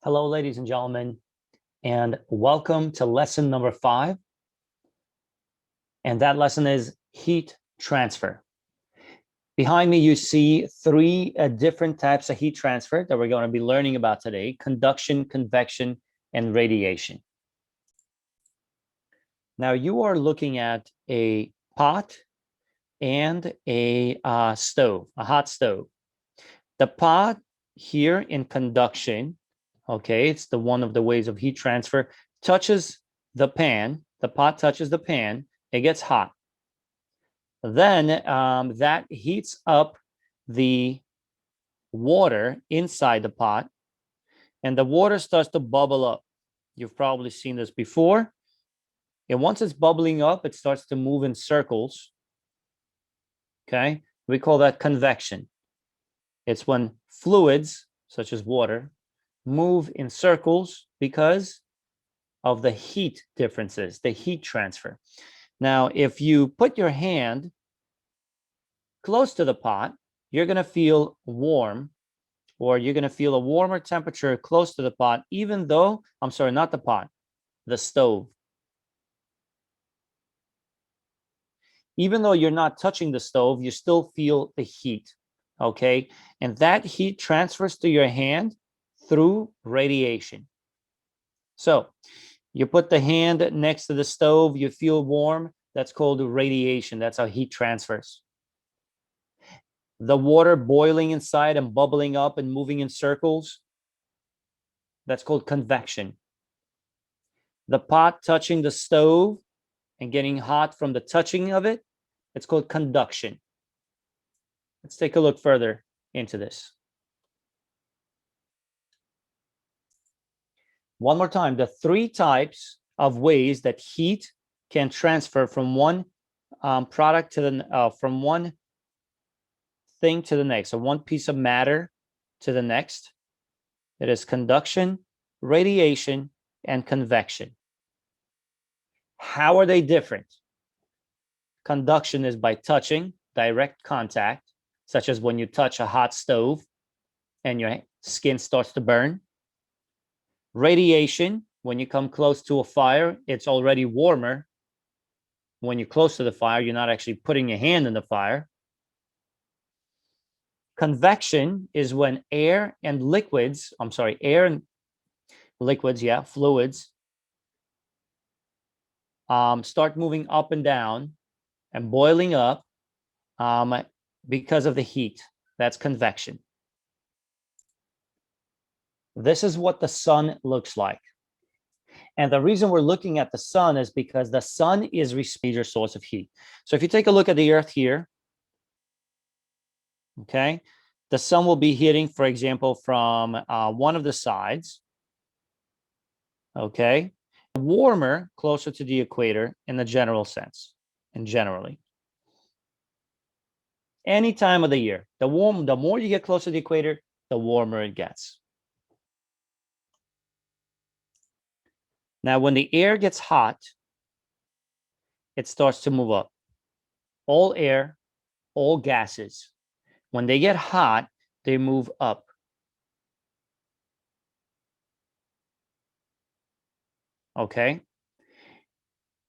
Hello, ladies and gentlemen, and welcome to lesson number 5. And that lesson is heat transfer. Behind me, you see 3 different types of heat transfer that we're going to be learning about today: conduction, convection, and radiation. Now, you are looking at a pot and a stove, a hot stove. The pot here in conduction, okay, it's one of the ways of heat transfer, touches the pan. The pot touches the pan. It gets hot. Then that heats up the water inside the pot, and the water starts to bubble up. You've probably seen this before. And once it's bubbling up, it starts to move in circles. Okay, we call that convection. It's when fluids, such as water, move in circles because of the heat differences, the heat transfer. Now, if you put your hand close to the pot, you're going to feel warm, or you're going to feel a warmer temperature close to the pot, even though, I'm sorry, not the pot, the stove. Even though you're not touching the stove, you still feel the heat, okay? And that heat transfers to your hand through radiation. So you put the hand next to the stove, you feel warm. That's called radiation. That's how heat transfers. The water boiling inside and bubbling up and moving in circles, that's called convection. The pot touching the stove and getting hot from the touching of it, it's called conduction. Let's take a look further into this. One more time, the 3 types of ways that heat can transfer from one product to the from one thing to the next, so one piece of matter to the next. It is conduction, radiation, and convection. How are they different? Conduction is by touching, direct contact, such as when you touch a hot stove and your skin starts to burn. Radiation, when you come close to a fire, it's already warmer. When you're close to the fire, you're not actually putting your hand in the fire. Convection is when air and liquids, fluids, start moving up and down and boiling up because of the heat. That's convection. This is what the sun looks like. And the reason we're looking at the sun is because the sun is a major source of heat. So if you take a look at the earth here, okay, the sun will be hitting, for example, from one of the sides, okay, warmer closer to the equator in the general sense, and generally. Any time of the year, the more you get closer to the equator, the warmer it gets. Now, when the air gets hot, it starts to move up. All air, all gases, when they get hot, they move up. Okay?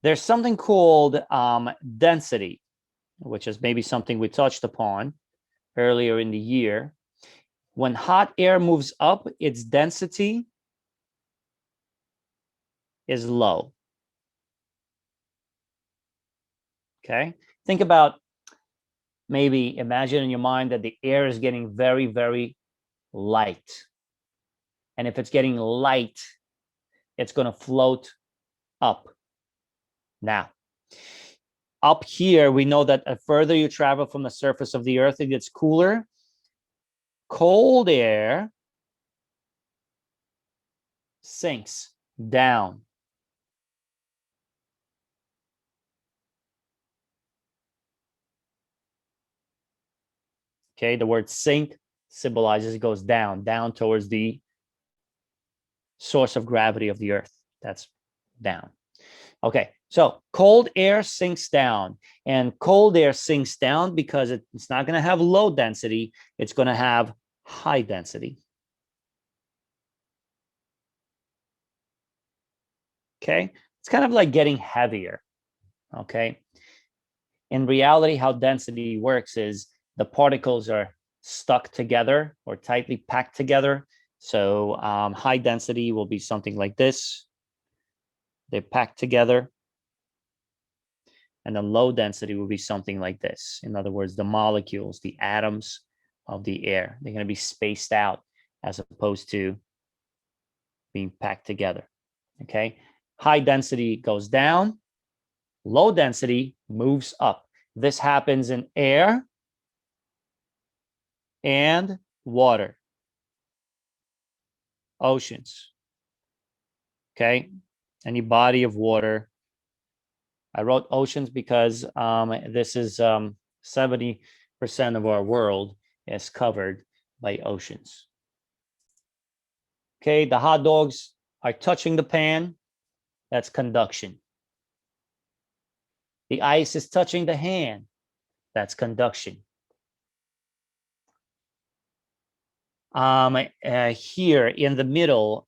There's something called density, which is maybe something we touched upon earlier in the year. When hot air moves up, its density is low. Okay? Think about, maybe imagine in your mind that the air is getting very, very light. And if it's getting light, it's going to float up. Now, up here, we know that the further you travel from the surface of the earth, it gets cooler. Cold air sinks down. Okay, the word sink symbolizes it goes down towards the source of gravity of the earth. That's down. Okay, so cold air sinks down, and cold air sinks down because it's not going to have low density. It's going to have high density. Okay, it's kind of like getting heavier. Okay, in reality, how density works is the particles are stuck together or tightly packed together. So high density will be something like this. They're packed together. And the low density will be something like this. In other words, the molecules, the atoms of the air, they're going to be spaced out as opposed to being packed together. Okay. High density goes down. Low density moves up. This happens in air and water, oceans. Okay. Any body of water. I wrote oceans because this is 70% of our world is covered by oceans. Okay, the hot dogs are touching the pan. That's conduction. The ice is touching the hand. That's conduction. Here in the middle,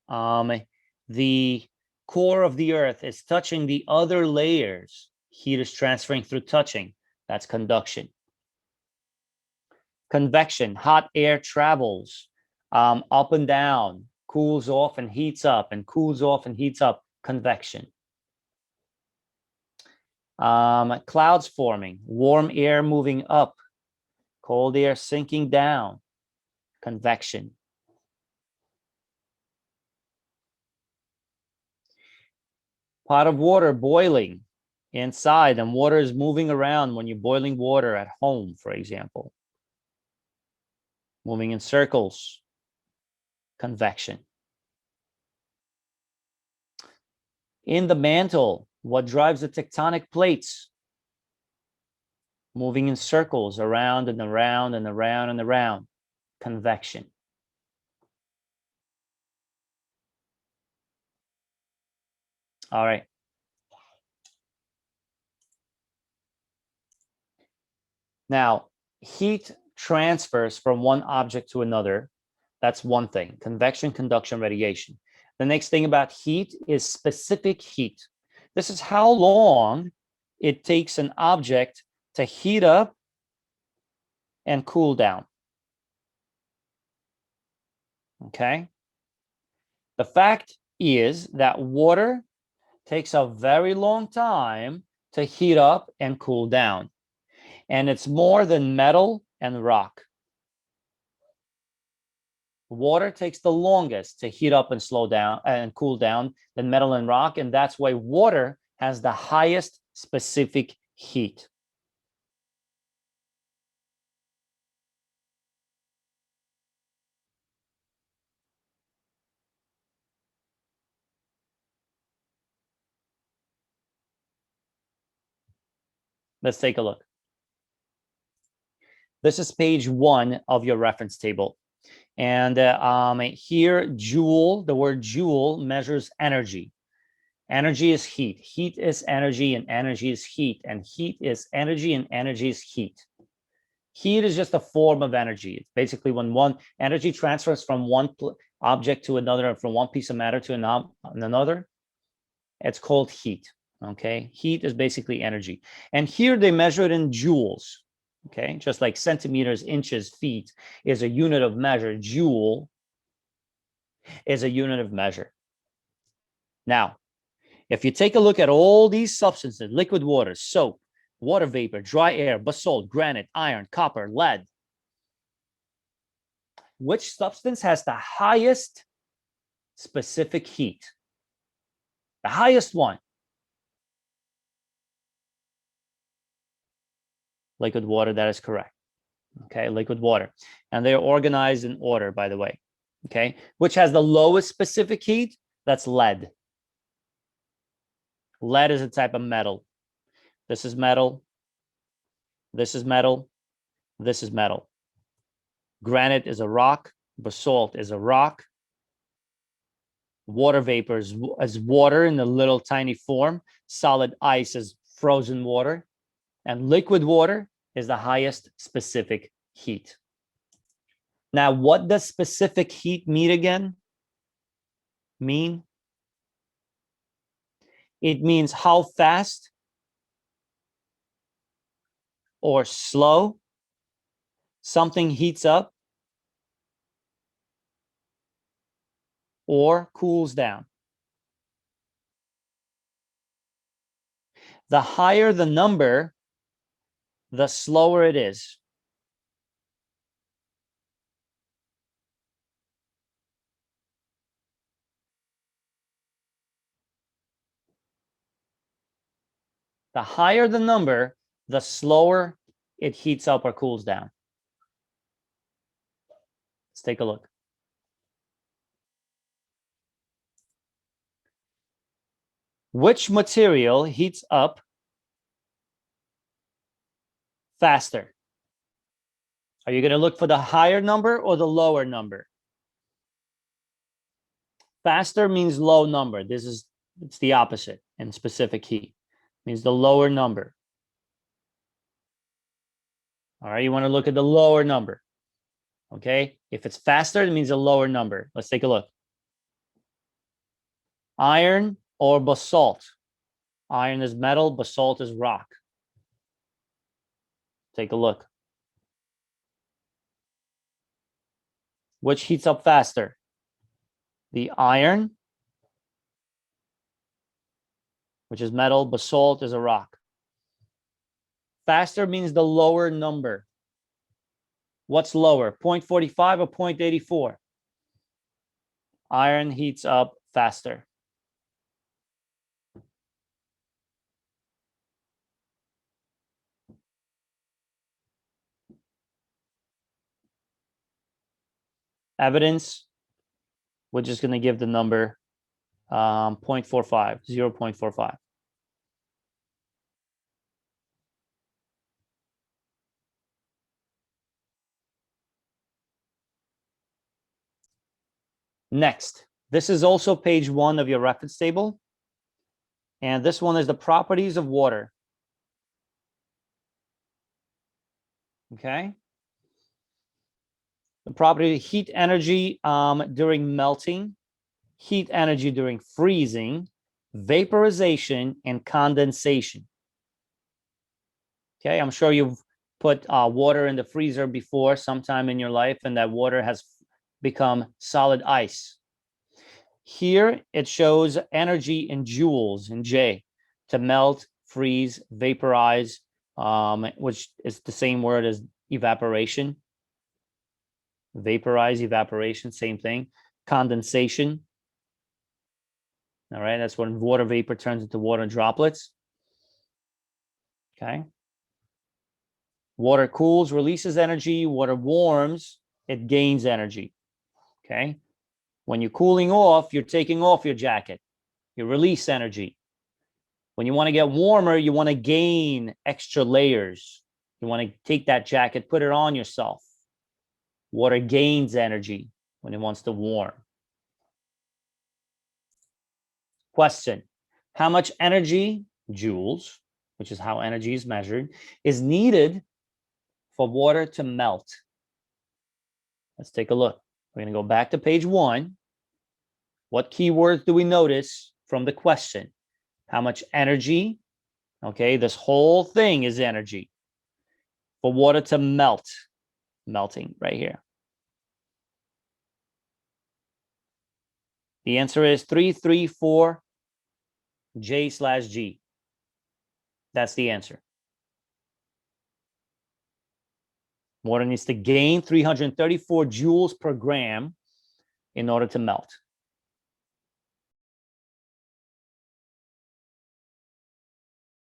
the core of the earth is touching the other layers. Heat is transferring through touching. That's conduction. Convection, hot air travels up and down, cools off and heats up, and cools off and heats up. Convection. Clouds forming, warm air moving up, cold air sinking down. Convection. Pot of water boiling inside, and water is moving around when you're boiling water at home, for example. Moving in circles. Convection. In the mantle, what drives the tectonic plates? Moving in circles around and around and around and around. Convection. All right. Now, heat transfers from one object to another. That's one thing. Convection, conduction, radiation. The next thing about heat is specific heat. This is how long it takes an object to heat up and cool down. Okay? The fact is that water takes a very long time to heat up and cool down. And it's more than metal and rock. Water takes the longest to heat up and slow down and cool down than metal and rock. And that's why water has the highest specific heat. Let's take a look. This is page 1 of your reference table. And here, joule, the word joule measures energy. Energy is heat. Heat is energy, and energy is heat. And heat is energy, and energy is heat. Heat is just a form of energy. It's basically when one energy transfers from one object to another, from one piece of matter to another, it's called heat. Okay, heat is basically energy. And here they measure it in joules. Okay, just like centimeters, inches, feet is a unit of measure, joule is a unit of measure. Now, if you take a look at all these substances, liquid water, soap, water vapor, dry air, basalt, granite, iron, copper, lead, which substance has the highest specific heat? The highest one. Liquid water, that is correct. Okay, liquid water. And they're organized in order, by the way. Okay, which has the lowest specific heat? That's lead. Lead is a type of metal. This is metal. This is metal. This is metal. Granite is a rock. Basalt is a rock. Water vapor is water in a little tiny form. Solid ice is frozen water. And liquid water is the highest specific heat. Now, what does specific heat mean again? It means how fast or slow something heats up or cools down. The higher the number, the slower it is. The higher the number, the slower it heats up or cools down. Let's take a look. Which material heats up faster? Are you going to look for the higher number or the lower number? Faster means low number. It's the opposite in specific heat. It means the lower number. All right, you want to look at the lower number. Okay, if it's faster, it means a lower number. Let's take a look. Iron or basalt? Iron is metal, basalt is rock. Take a look. Which heats up faster? The iron, which is metal, basalt is a rock. Faster means the lower number. What's lower, 0.45 or 0.84? Iron heats up faster. Evidence, we're just going to give the number 0.45, 0.45. Next, this is also page 1 of your reference table. And this one is the properties of water. Okay. The property of heat energy during melting, heat energy during freezing, vaporization, and condensation. Okay, I'm sure you've put water in the freezer before sometime in your life, and that water has become solid ice. Here it shows energy in joules in J to melt, freeze, vaporize, which is the same word as evaporation. Vaporize, evaporation, same thing. Condensation. All right, that's when water vapor turns into water droplets. Okay. Water cools, releases energy. Water warms, it gains energy. Okay. When you're cooling off, you're taking off your jacket. You release energy. When you want to get warmer, you want to gain extra layers. You want to take that jacket, put it on yourself. Water gains energy when it wants to warm. Question: how much energy, joules, which is how energy is measured, is needed for water to melt? Let's take a look. We're going to go back to page 1. What keywords do we notice from the question? How much energy? Okay, this whole thing is energy for water to melt. Melting right here. The answer is 334 J/G. That's the answer. Water needs to gain 334 joules per gram in order to melt.